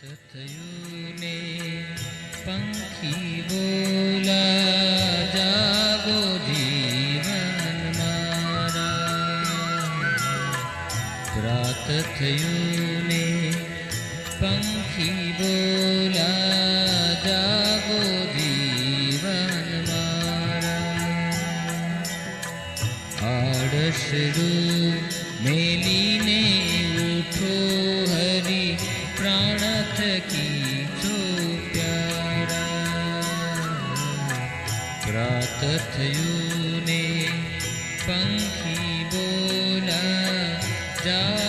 થયું ને પંખી બોલા જાગો જીવન મારા. રાત થયું ને પંખી બોલા જાગો જીવન મારા. આડસડું મેલીને ઉઠો હરી પ્રાણ થકી છો પ્યારા. રાત થયું ને પંખી બોલા જા